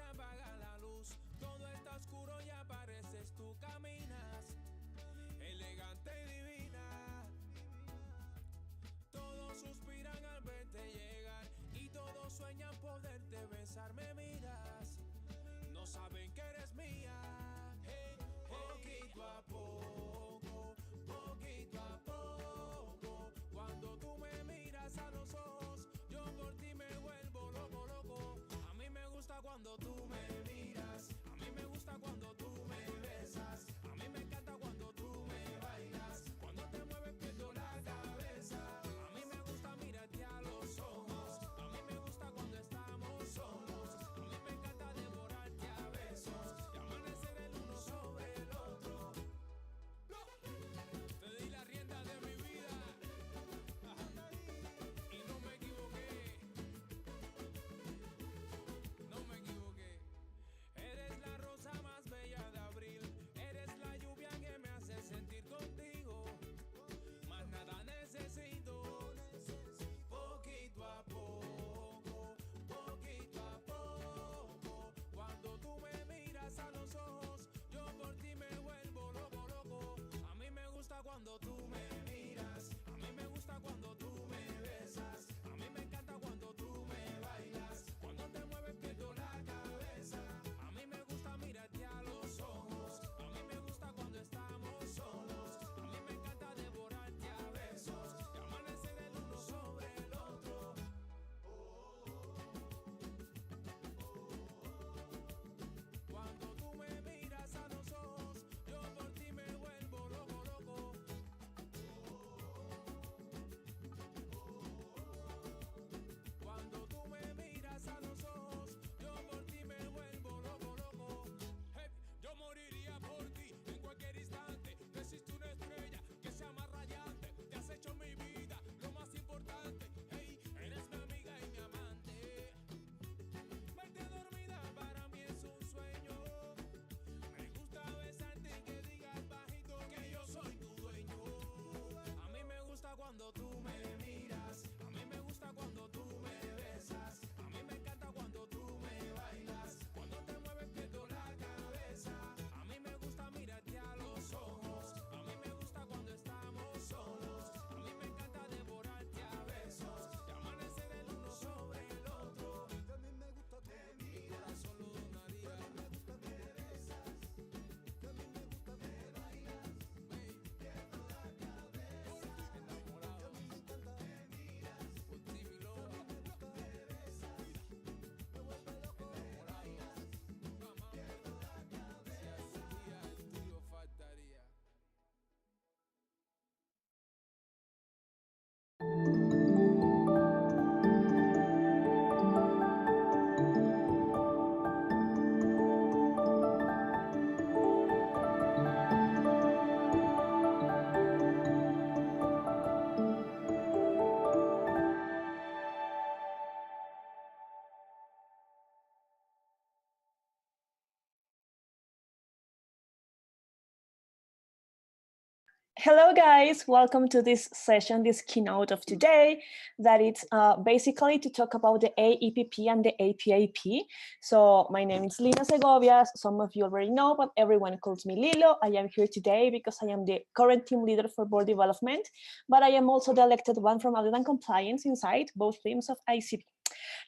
se apaga la luz, todo está oscuro y apareces tú, caminas elegante y divina. Todos suspiran al verte llegar y todos sueñan poderte besar. Me miras, no saben que eres mía. Hey, poquito a poco, poquito a poco. Cuando tú me miras a los ojos, yo por ti me vuelvo loco, loco. A mí me gusta cuando tú me miras, a mí me gusta cuando tú me besas, a mí me encanta cuando tú me bailas, cuando te mueves pierdo la cabeza. A mí me gusta mirarte a los ojos, a mí me gusta cuando estamos solos, a mí me encanta devorarte a besos y amanecer el uno sobre el otro. Te di la rienda de mi vida y no me equivoqué, no me equivoqué. Eres la rosa más bella de abril, eres la lluvia que me hace sentir contigo, más nada necesito. Poquito a poco, poquito a poco. Cuando tú me miras a los ojos, yo por ti me vuelvo loco, loco. A mí me gusta cuando tú me miras, a mí me gusta cuando tú me besas, a mí me encanta cuando tú me bailas, cuando te mueves pierdo la cabeza. A mí me gusta mirarte a los ojos, a mí me gusta cuando estamos solos, a mí me encanta devorarte a besos y amanecer el uno sobre el otro. Cuando tú me miras a los ojos, yo por ti me vuelvo loco, loco. Cuando tú me miras a los ojos, yo por ti me vuelvo loco, loco. Hey, yo moriría por ti en cualquier instante. No existe una estrella que sea más radiante. Te has hecho mi vida lo más importante. Hey, eres mi amiga y mi amante. Verte dormida para mí es un sueño. Me gusta besarte y que digas bajito que yo soy tu dueño. A mí me gusta cuando tú me miras, a mí me gusta cuando tú me besas, a mí me encanta cuando tú me bailas, cuando te mueves pierdo la cabeza. A mí me gusta mirarte a los ojos, a mí me gusta cuando estamos solos, a mí me encanta devorarte a besos y amanecer el uno sobre el otro. A mí me gusta cuando mi corazón lo donaría. A mí me gusta que me besas, que a mí me gusta que me bailas, pierdo la cabeza, enamorado. A mí me encanta que miras, por ti mi loba. A mí me gusta que me besas, me vuelve loco, me bailas, pierdo la cabeza. Si algún día el tuyo faltaría. Hello, guys. Welcome to this session, this keynote of today. That it's basically to talk about the AEPP and the APIP. So my name is Lina Segovia. Some of you already know, but everyone calls me Lilo. I am here today because I am the current team leader for board development, but I am also the elected one from audit and compliance inside both teams of ICP.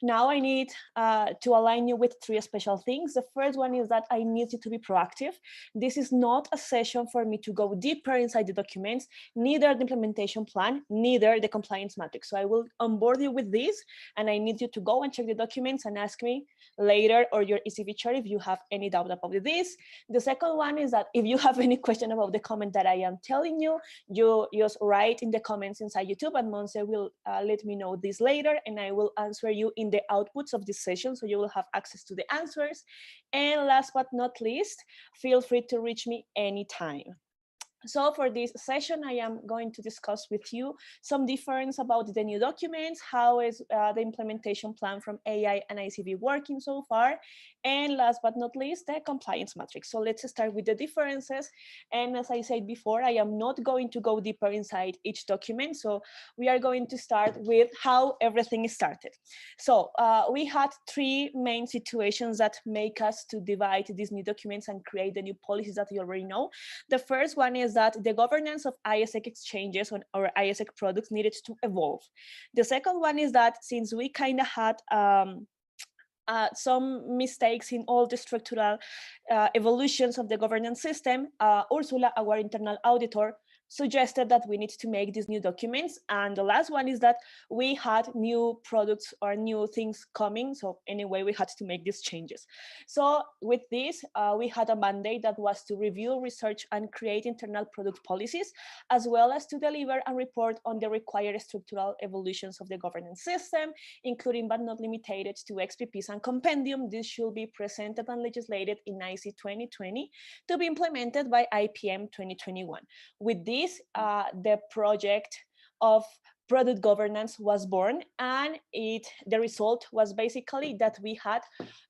Now I need to align you with three special things. The first one is that I need you to be proactive. This is not a session for me to go deeper inside the documents, neither the implementation plan, neither the compliance matrix. So I will onboard you with this, and I need you to go and check the documents and ask me later or your ECV chat if you have any doubt about this. The second one is that if you have any question about the comment that I am telling you, you just write in the comments inside YouTube, and Monse will let me know this later, and I will answer you in the outputs of this session, so you will have access to the answers. And last but not least, feel free to reach me anytime. So for this session, I am going to discuss with you some difference about the new documents, how is the implementation plan from AI and ICV working so far, and last but not least, the compliance matrix. So let's start with the differences. And as I said before, I am not going to go deeper inside each document. So we are going to start with how everything started. So we had three main situations that make us to divide these new documents and create the new policies that you already know. The first one is that the governance of ISEC exchanges or ISEC products needed to evolve. The second one is that since we kind of had some mistakes in all the structural evolutions of the governance system, Ursula, our internal auditor, suggested that we need to make these new documents. And the last one is that we had new products or new things coming. So anyway, we had to make these changes. So with this, we had a mandate that was to review, research, and create internal product policies, as well as to deliver and report on the required structural evolutions of the governance system, including but not limited to XPPs and compendium. This should be presented and legislated in IC 2020 to be implemented by IPM 2021. With this, the project of product governance was born, and the result was basically that we had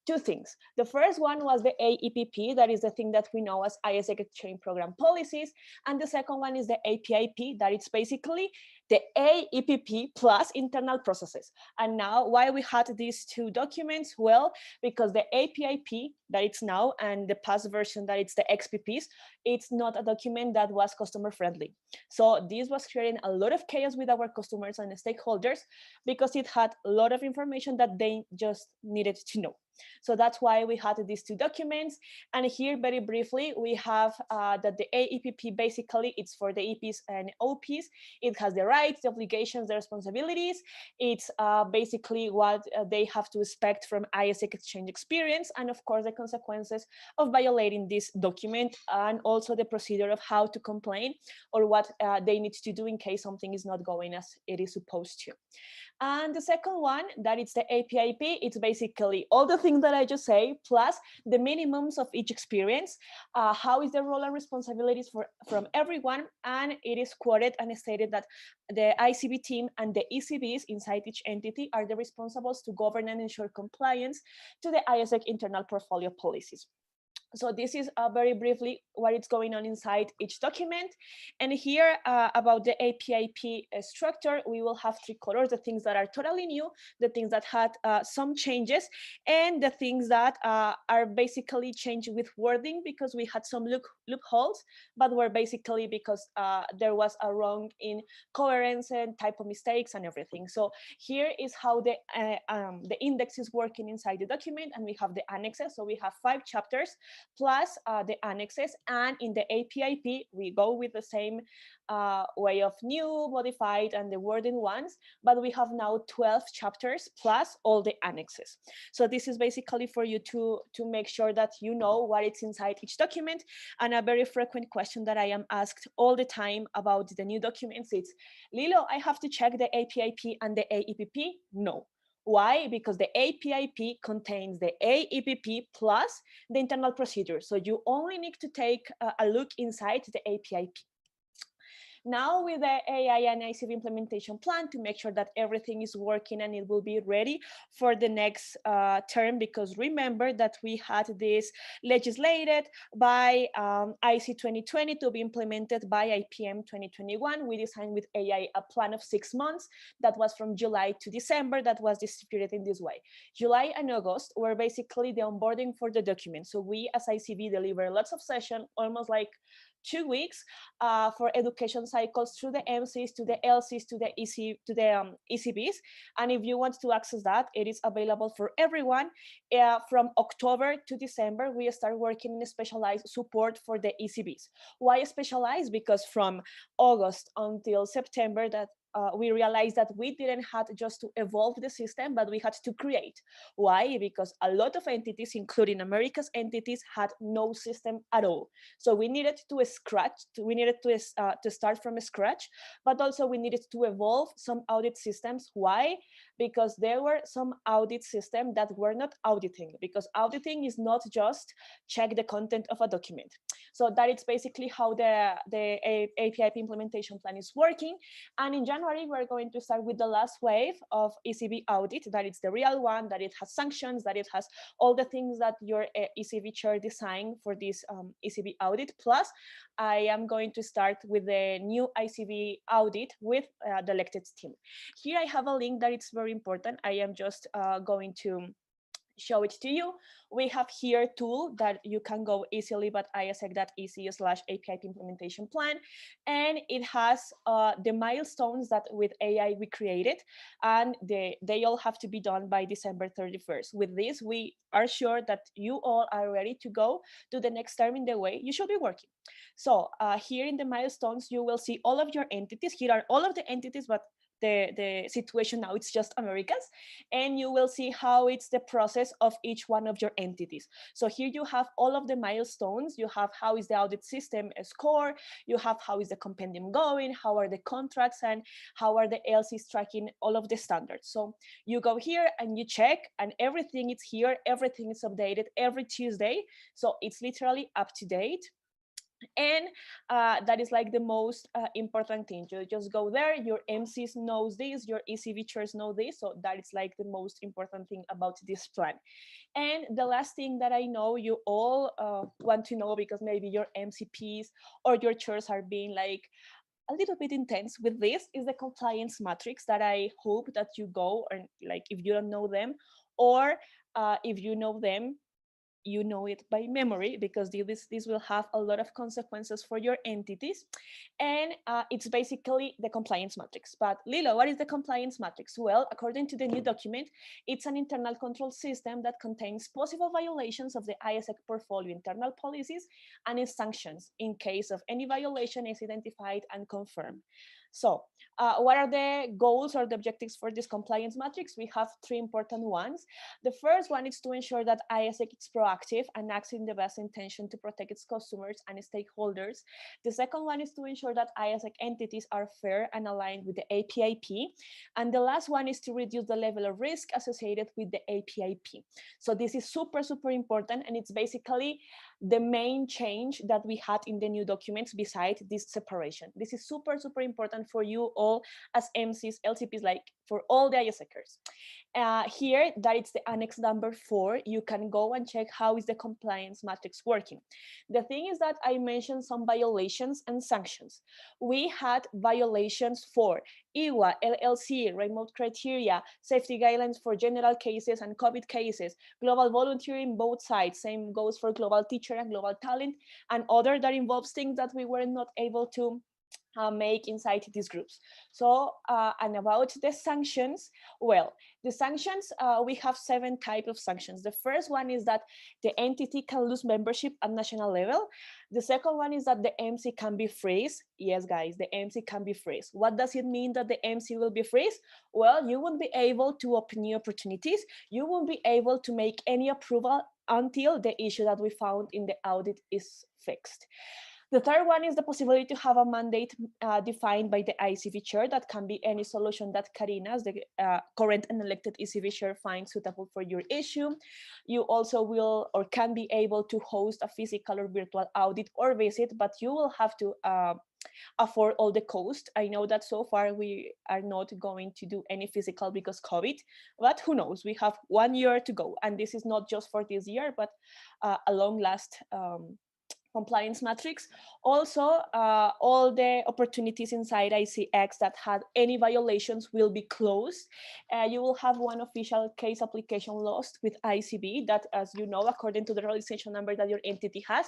two things. The first one was the AEPP, that is the thing that we know as ISEC Exchange Program Policies, and the second one is the APIP, that it's basically the AEPP plus internal processes. And now, why we had these two documents? Well, because the APIP that it's now and the past version that it's the XPPs, it's not a document that was customer friendly. So this was creating a lot of chaos with our customers and stakeholders because it had a lot of information that they just needed to know. So that's why we had these two documents. And here, very briefly, we have that the AEPP basically it's for the EPs and OPs. It has the rights, the obligations, the responsibilities. It's basically what they have to expect from ISEC exchange experience, and of course the consequences of violating this document, and also the procedure of how to complain or what they need to do in case something is not going as it is supposed to. And the second one, that it's the APIP, it's basically all the things that I just say, plus the minimums of each experience, how is the role and responsibilities from everyone, and it is quoted and stated that the ICB team and the ECBs inside each entity are the responsibles to govern and ensure compliance to the ISEC internal portfolio policies. So this is very briefly what is going on inside each document. And here about the APIP structure, we will have three colors: the things that are totally new, the things that had some changes, and the things that are basically changed with wording because we had some loopholes, but were basically because there was a wrong in coherence and typo mistakes and everything. So here is how the index is working inside the document, and we have the annexes. So we have 5 chapters plus the annexes, and in the APIP we go with the same way of new, modified, and the wording ones, but we have now 12 chapters plus all the annexes. So this is basically for you to make sure that you know what is inside each document. And a very frequent question that I am asked all the time about the new documents is, Lilo, I have to check the APIP and the AEPP? No. Why? Because the APIP contains the AEPP plus the internal procedure. So you only need to take a look inside the APIP. Now with the AI and ICV implementation plan to make sure that everything is working and it will be ready for the next term, because remember that we had this legislated by IC 2020 to be implemented by IPM 2021. We designed with AI a plan of 6 months that was from July to December, that was distributed in this way. July and August were basically the onboarding for the document. So we as ICV deliver lots of sessions, almost like 2 weeks for education cycles through the MCs to the LCs to the ECBs. And if you want to access that, it is available for everyone. From October to December, we start working in specialized support for the ECBs. Why specialized? Because from August until September, that we realized that we didn't have just to evolve the system, but we had to create. Why? Because a lot of entities, including America's entities, had no system at all. So we needed to start from scratch, but also we needed to evolve some audit systems. Why? Because there were some audit systems that were not auditing, because auditing is not just check the content of a document. So that is basically how the APIP implementation plan is working. And in January, we're going to start with the last wave of ECB audit. That is the real one, that it has sanctions, that it has all the things that your ECB chair designed for this ECB audit. Plus, I am going to start with the new ICB audit with the elected team. Here I have a link that it's very important. I am just going to show it to you. We have here a tool that you can go easily, but isec.ec/APIP implementation plan. And it has the milestones that with AI we created, and they all have to be done by December 31st. With this, we are sure that you all are ready to go to the next term in the way you should be working. So here in the milestones, you will see all of your entities. Here are all of the entities, but the situation now it's just Americas, and you will see how it's the process of each one of your entities. So here you have all of the milestones. You have how is the audit system score, you have how is the compendium going, how are the contracts, and how are the LCs tracking all of the standards. So you go here and you check, and everything is here, everything is updated every Tuesday, so it's literally up to date. And that is like the most important thing. You just go there, your MCs knows this, your ECV chairs know this, so that is like the most important thing about this plan. And the last thing that I know you all want to know, because maybe your MCPs or your chairs are being like a little bit intense with this, is the compliance matrix that I hope that you go, or like if you don't know them, or if you know them, you know it by memory, because this will have a lot of consequences for your entities. And it's basically the compliance matrix. But Lilo, what is the compliance matrix? Well, according to the new document, it's an internal control system that contains possible violations of the ISEC portfolio internal policies and its sanctions in case of any violation is identified and confirmed. So what are the goals or the objectives for this compliance matrix? We have three important ones. The first one is to ensure that ISEC is proactive and acts in the best intention to protect its customers and stakeholders. The second one is to ensure that ISEC entities are fair and aligned with the APIP. And the last one is to reduce the level of risk associated with the APIP. So this is super, super important. And it's basically the main change that we had in the new documents beside this separation. This is super, super important for you all as MCs, LCPs, like for all the ISECers. Here, that it's the annex number 4, you can go and check how is the compliance matrix working. The thing is that I mentioned some violations and sanctions. We had violations for IWA, LLC, remote criteria, safety guidelines for general cases and COVID cases, global volunteering, both sides, same goes for global teacher and global talent, and other that involves things that we were not able to make inside these groups. So, and about the sanctions, well, the sanctions, we have 7 types of sanctions. The first one is that the entity can lose membership at national level. The second one is that the MC can be freeze. Yes, guys, the MC can be freeze. What does it mean that the MC will be freeze? Well, you won't be able to open new opportunities. You won't be able to make any approval until the issue that we found in the audit is fixed. The third one is the possibility to have a mandate defined by the ICV chair. That can be any solution that Karina, as the current and elected ECV chair, finds suitable for your issue. You also will or can be able to host a physical or virtual audit or visit, but you will have to afford all the cost. I know that so far we are not going to do any physical because COVID, but who knows? We have 1 year to go, and this is not just for this year, but a long last compliance matrix. Also, all the opportunities inside ICX that had any violations will be closed. You will have one official case application lost with ICB that, as you know, according to the realization number that your entity has,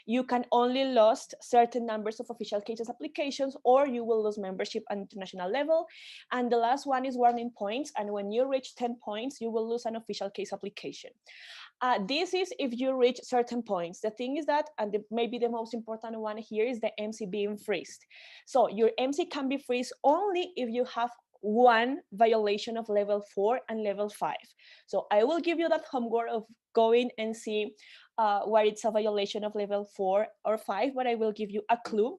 you can only lose certain numbers of official cases applications, or you will lose membership at international level. And the last one is warning points. And when you reach 10 points, you will lose an official case application. This is if you reach certain points. The thing is that, and maybe the most important one here is the MC being freezed. So your MC can be freezed only if you have one violation of level 4 and level 5. So I will give you that homework of going and see what it's a violation of level 4 or 5, but I will give you a clue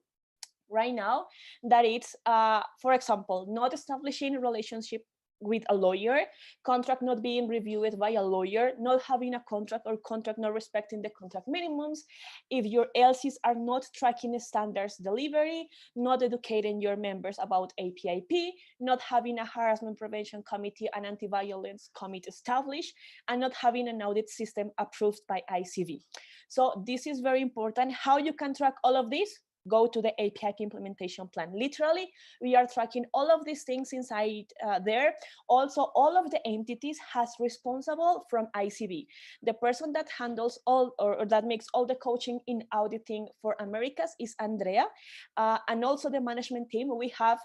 right now that it's, for example, not establishing a relationship with a lawyer, contract not being reviewed by a lawyer, not having a contract or contract not respecting the contract minimums, if your LCs are not tracking standards delivery, not educating your members about APIP, not having a harassment prevention committee and anti-violence committee established, and not having an audit system approved by ICV. So this is very important. How you can track all of this? Go to the APIP implementation plan. Literally, we are tracking all of these things inside there. Also, all of the entities has responsible from ICB. The person that handles all or that makes all the coaching in auditing for Americas is Andrea. And also the management team, we have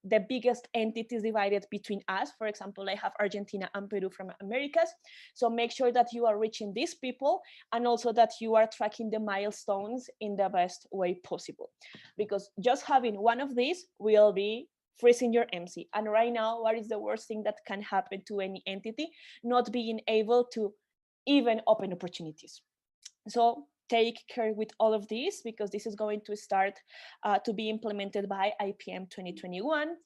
the biggest entities divided between us. For example, I have Argentina and Peru from Americas. So make sure that you are reaching these people and also that you are tracking the milestones in the best way possible. Because just having one of these will be freezing your MC. And right now, what is the worst thing that can happen to any entity? Not being able to even open opportunities. So take care with all of these because this is going to start to be implemented by IPM 2021.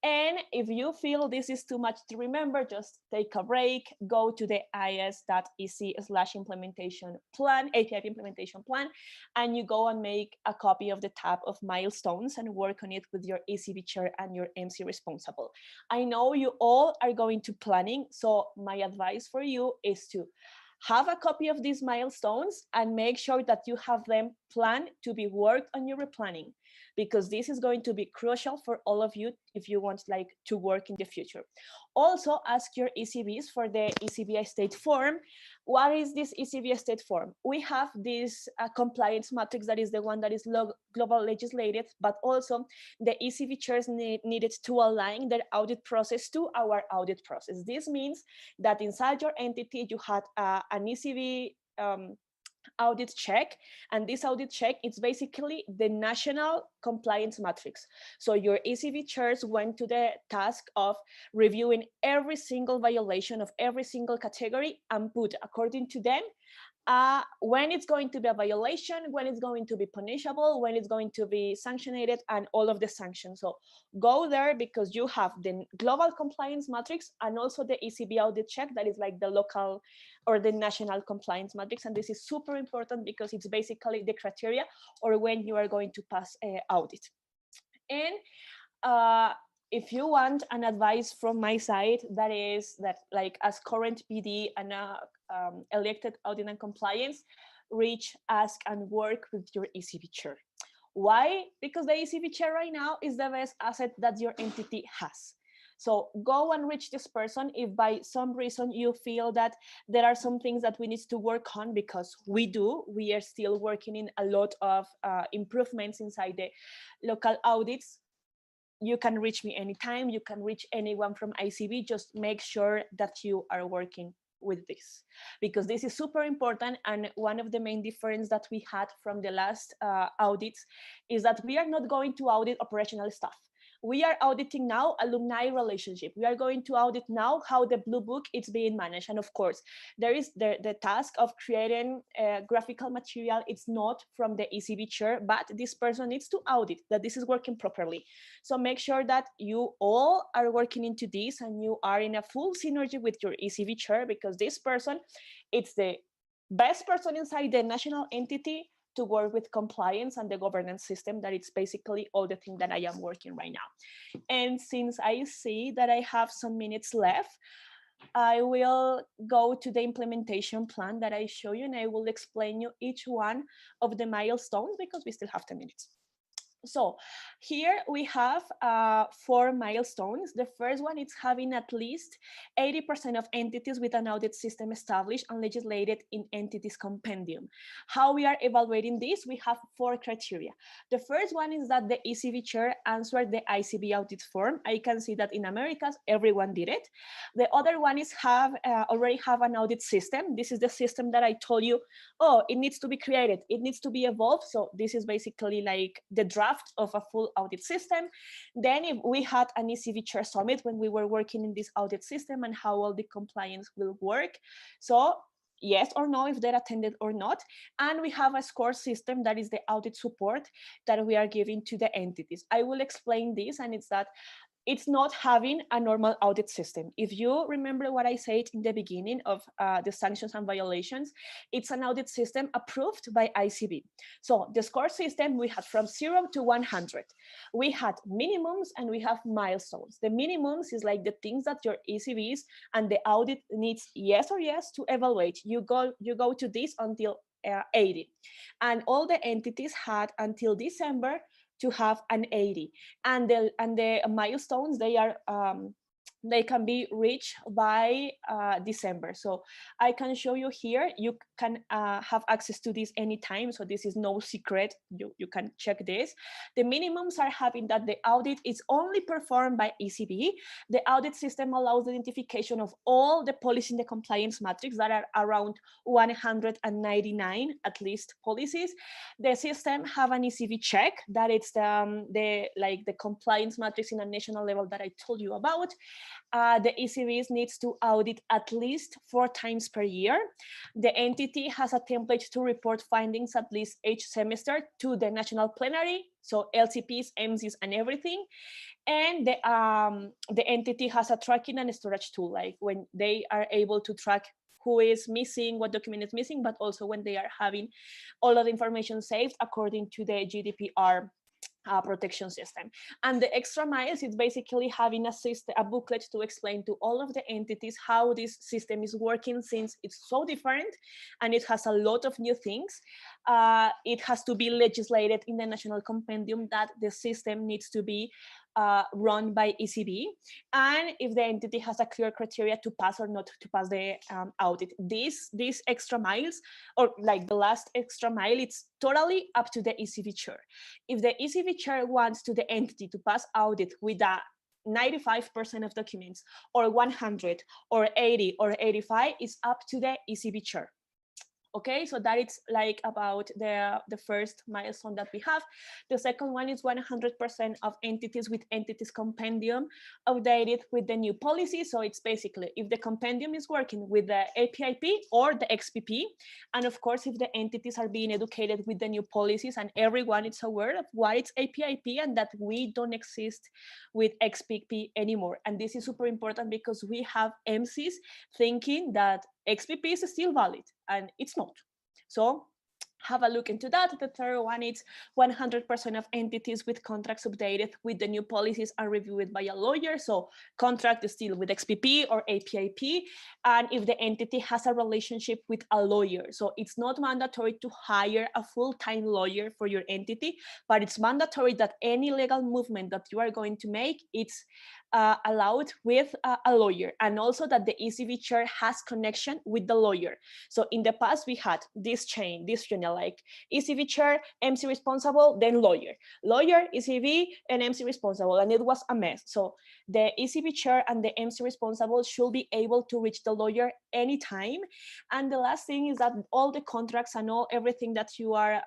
And if you feel this is too much to remember, just take a break, go to the is.ec/implementation plan, APIP implementation plan, and you go and make a copy of the tab of milestones and work on it with your ECB chair and your MC responsible. I know you all are going to planning, so my advice for you is to have a copy of these milestones and make sure that you have them planned to be worked on your replanning, because this is going to be crucial for all of you if you want to work in the future. Also ask your ECBs for the ECB state form. What is this ECB state form? We have this compliance matrix that is the one that is global legislated, but also the ECB chairs needed to align their audit process to our audit process. This means that inside your entity, you had an ECB audit check, and this audit check is basically the national compliance matrix. So your ECB chairs went to the task of reviewing every single violation of every single category and put, according to them, when it's going to be a violation, when it's going to be punishable, when it's going to be sanctioned, and all of the sanctions. So go there because you have the global compliance matrix and also the ECB audit check that is like the local or the national compliance matrix. And this is super important because it's basically the criteria or when you are going to pass audit. And if you want an advice from my side, that is that like as current PD and elected audit and compliance, reach, ask, and work with your ECB chair. Why? Because the ECB chair right now is the best asset that your entity has. So go and reach this person if by some reason you feel that there are some things that we need to work on, because we are still working in a lot of improvements inside the local audits. You can reach me anytime, you can reach anyone from ICB, just make sure that you are working with this, because this is super important. And one of the main differences that we had from the last audits is that we are not going to audit operational stuff. We are auditing now alumni relationship. We are going to audit now how the Blue Book is being managed. And of course, there is the task of creating graphical material. It's not from the ECB chair, but this person needs to audit that this is working properly. So make sure that you all are working into this and you are in a full synergy with your ECB chair, because this person, it's the best person inside the national entity to work with compliance and the governance system. That it's basically all the thing that I am working right now. And since I see that I have some minutes left, I will go to the implementation plan that I show you, and I will explain you each one of the milestones because we still have 10 minutes. So here we have 4 milestones. The first one is having at least 80% of entities with an audit system established and legislated in entities compendium. How we are evaluating this, we have 4 criteria. The first one is that the ECB chair answered the ICB audit form. I can see that in Americas, everyone did it. The other one is already have an audit system. This is the system that I told you, oh, it needs to be created, it needs to be evolved. So this is basically like the draft of a full audit system. Then if we had an ECB chair summit when we were working in this audit system and how all the compliance will work. So yes or no, if they're attended or not. And we have a score system that is the audit support that we are giving to the entities. I will explain this, and it's that it's not having a normal audit system. If you remember what I said in the beginning of the sanctions and violations, it's an audit system approved by ICB. So the score system, we had from 0 to 100. We had minimums and we have milestones. The minimums is like the things that your ECBs and the audit needs yes or yes to evaluate. You go to this until 80. And all the entities had until December to have an 80, and the milestones, they can be reached by December. So I can show you here. You can have access to this anytime. So this is no secret. You can check this. The minimums are having that the audit is only performed by ECB. The audit system allows the identification of all the policies in the compliance matrix that are around 199 at least policies. The system have an ECB check that it's the compliance matrix in a national level that I told you about. The ECBs needs to audit at least 4 times per year. The entity has a template to report findings at least each semester to the national plenary, so LCPs, MCs, and everything. And the entity has a tracking and storage tool, like when they are able to track who is missing, what document is missing, but also when they are having all of the information saved according to the GDPR protection system. And the extra miles is basically having a booklet to explain to all of the entities how this system is working, since it's so different and it has a lot of new things. It has to be legislated in the national compendium that the system needs to be run by ECB, and if the entity has a clear criteria to pass or not to pass the audit. These extra miles, or like the last extra mile, it's totally up to the ECB chair. If the ECB chair wants to the entity to pass audit with a 95% of documents, or 100, or 80, or 85, is up to the ECB chair. Okay, so that is like about the first milestone that we have. The second one is 100% of entities with entities compendium updated with the new policy. So it's basically if the compendium is working with the APIP or the XPP, and of course if the entities are being educated with the new policies and everyone is aware of what it's APIP and that we don't exist with XPP anymore. And this is super important because we have MCs thinking that XPP is still valid, and it's not. So have a look into that. The third one is 100% of entities with contracts updated with the new policies are reviewed by a lawyer. So contract is still with XPP or APIP. And if the entity has a relationship with a lawyer, so it's not mandatory to hire a full-time lawyer for your entity, but it's mandatory that any legal movement that you are going to make, it's allowed with a lawyer, and also that the ECB chair has connection with the lawyer. So in the past we had this chain, like ECB chair, MC responsible, then lawyer, ECB, and MC responsible, and it was a mess. So the ECB chair and the MC responsible should be able to reach the lawyer anytime. And the last thing is that all the contracts and everything that you are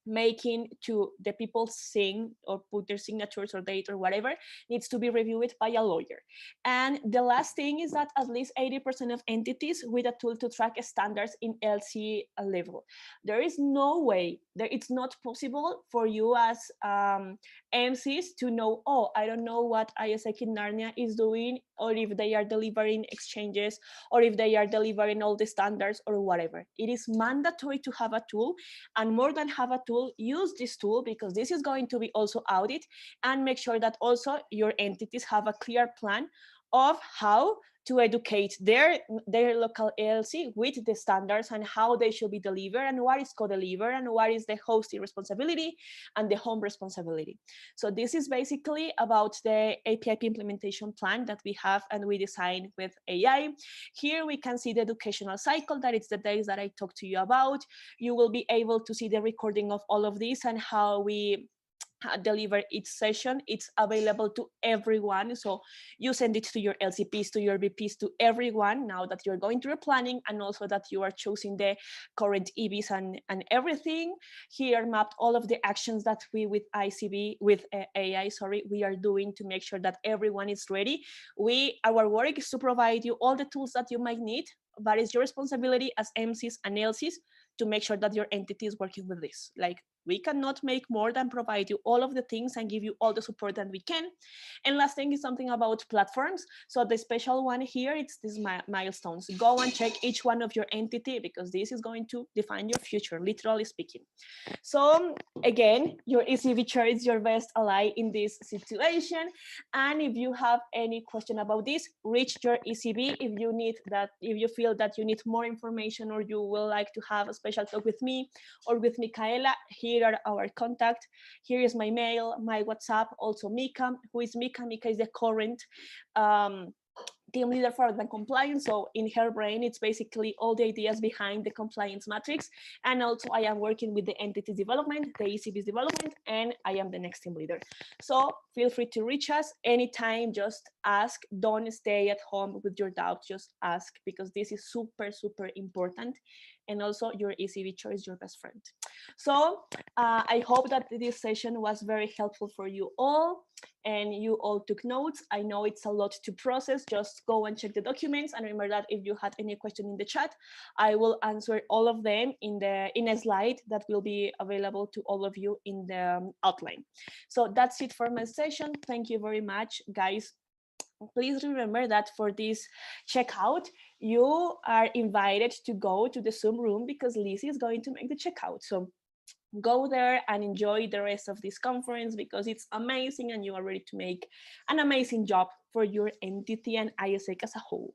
making to the people sing or put their signatures or date or whatever needs to be reviewed by a lawyer. And the last thing is that at least 80% of entities with a tool to track standards in LC level. There is no way, it's not possible for you as MCs to know, oh, I don't know what ISEC in Narnia is doing, or if they are delivering exchanges, or if they are delivering all the standards or whatever. It is mandatory to have a tool, and more than have a tool, use this tool, because this is going to be also audit, and make sure that also your entities have a clear plan of how to educate their local LLC with the standards and how they should be delivered and what is co-delivered and what is the hosting responsibility and the home responsibility. So this is basically about the APIP implementation plan that we have and we designed with AI. Here we can see the educational cycle, that it's the days that I talked to you about. You will be able to see the recording of all of this and how we deliver each session. It's available to everyone, so you send it to your LCPs, to your VPs, to everyone now that you're going through planning, and also that you are choosing the current EVs and everything. Here mapped all of the actions that we with ICB, with AI, sorry, we are doing to make sure that everyone is ready. Our work is to provide you all the tools that you might need, but it's your responsibility as MCs and LCs to make sure that your entity is working with this. Like, we cannot make more than provide you all of the things and give you all the support that we can. And last thing is something about platforms. So the special one here, it's these milestones. Go and check each one of your entity, because this is going to define your future, literally speaking. So again, your ECB chair is your best ally in this situation. And if you have any question about this, reach your ECB. If you need that, if you feel that you need more information, or you will like to have a special talk with me or with Micaela, here are our contact. Here is my mail, my WhatsApp, also Mika. Who is Mika? Mika is the current team leader for the compliance. So in her brain, it's basically all the ideas behind the compliance matrix. And also I am working with the entities development, the ECB's development, and I am the next team leader. So feel free to reach us anytime, just ask. Don't stay at home with your doubts, just ask, because this is super, super important. And also your ECB chair is your best friend. So I hope that this session was very helpful for you all, and you all took notes. I know it's a lot to process. Just go and check the documents, and remember that if you had any question in the chat, I will answer all of them in a slide that will be available to all of you in the outline. So that's it for my session. Thank you very much, guys. Please remember that for this checkout, you are invited to go to the Zoom room, because Lizzie is going to make the checkout. So go there and enjoy the rest of this conference, because it's amazing and you are ready to make an amazing job for your entity and ISEC as a whole.